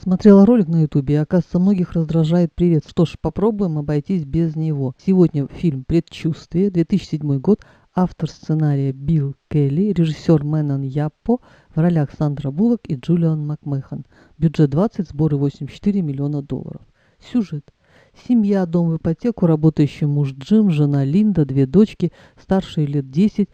Смотрела ролик на ютубе, и оказывается, многих раздражает привет. Что ж, попробуем обойтись без него. Сегодня фильм «Предчувствие», 2007 год, автор сценария Билл Келли, режиссер Мэнон Яппо, в ролях Сандра Буллок и Джулиан Макмэхан. Бюджет 20, сборы 84 миллиона долларов. Сюжет. Семья, дом в ипотеку, работающий муж Джим, жена Линда, две дочки, старшие лет 10.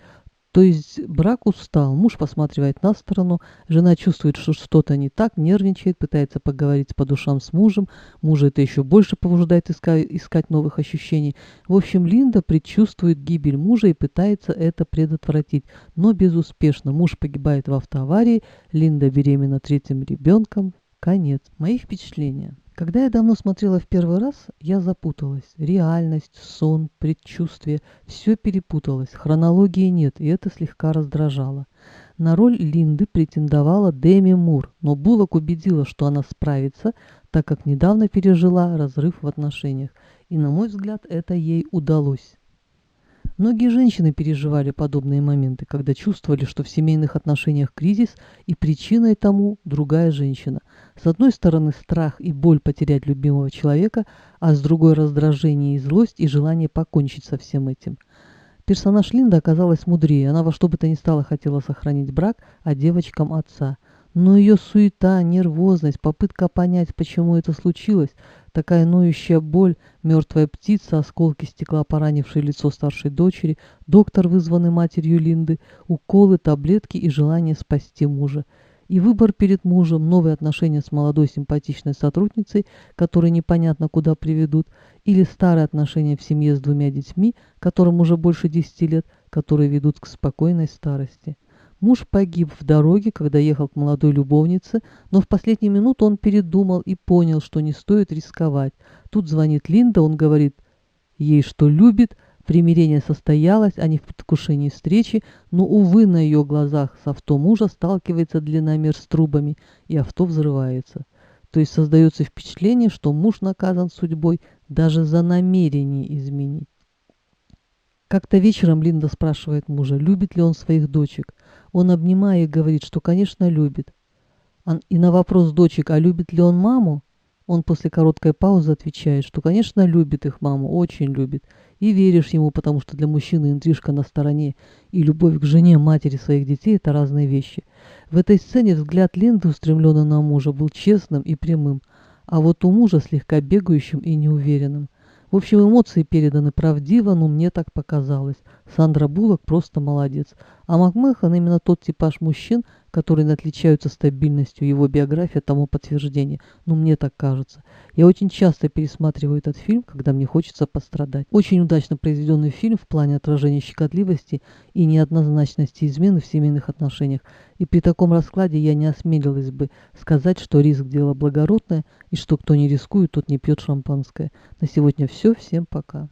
То есть брак устал, муж посматривает на сторону, жена чувствует, что что-то не так, нервничает, пытается поговорить по душам с мужем, мужа это еще больше побуждает искать новых ощущений. В общем, Линда предчувствует гибель мужа и пытается это предотвратить, но безуспешно. Муж погибает в автоаварии, Линда беременна третьим ребенком. Конец. Мои впечатления. Когда я давно смотрела в первый раз, я запуталась. Реальность, сон, предчувствие – все перепуталось. Хронологии нет, и это слегка раздражало. На роль Линды претендовала Деми Мур, но Буллок убедила, что она справится, так как недавно пережила разрыв в отношениях. И, на мой взгляд, это ей удалось. Многие женщины переживали подобные моменты, когда чувствовали, что в семейных отношениях кризис и причиной тому другая женщина. С одной стороны страх и боль потерять любимого человека, а с другой раздражение и злость и желание покончить со всем этим. Персонаж Линда оказалась мудрее, она во что бы то ни стало хотела сохранить брак, а девочкам отца. Но ее суета, нервозность, попытка понять, почему это случилось, такая ноющая боль, мертвая птица, осколки стекла, поранившие лицо старшей дочери, доктор, вызванный матерью Линды, уколы, таблетки и желание спасти мужа. И выбор перед мужем, новые отношения с молодой симпатичной сотрудницей, которые непонятно куда приведут, или старые отношения в семье с двумя детьми, которым уже больше 10 лет, которые ведут к спокойной старости. Муж погиб в дороге, когда ехал к молодой любовнице, но в последнюю минуту он передумал и понял, что не стоит рисковать. Тут звонит Линда, он говорит ей, что любит, примирение состоялось, они в предвкушении встречи, но, увы, на ее глазах с авто мужа сталкивается длинномер с трубами, и авто взрывается. То есть создается впечатление, что муж наказан судьбой даже за намерение изменить. Как-то вечером Линда спрашивает мужа, любит ли он своих дочек. Он, обнимая их, говорит, что, конечно, любит. И на вопрос дочек, а любит ли он маму, он после короткой паузы отвечает, что, конечно, любит их маму, очень любит. И веришь ему, потому что для мужчины интрижка на стороне и любовь к жене, матери своих детей – это разные вещи. В этой сцене взгляд Линды, устремленный на мужа, был честным и прямым, а вот у мужа слегка бегающим и неуверенным. В общем, эмоции переданы правдиво, но мне так показалось. Сандра Буллок просто молодец. А Макмэхан именно тот типаж мужчин, которые отличаются стабильностью. Его биография тому подтверждение. Но мне так кажется. Я очень часто пересматриваю этот фильм, когда мне хочется пострадать. Очень удачно произведенный фильм в плане отражения щекотливости и неоднозначности измены в семейных отношениях. И при таком раскладе я не осмелилась бы сказать, что риск – дело благородное, и что кто не рискует, тот не пьет шампанское. На сегодня все. Всем пока.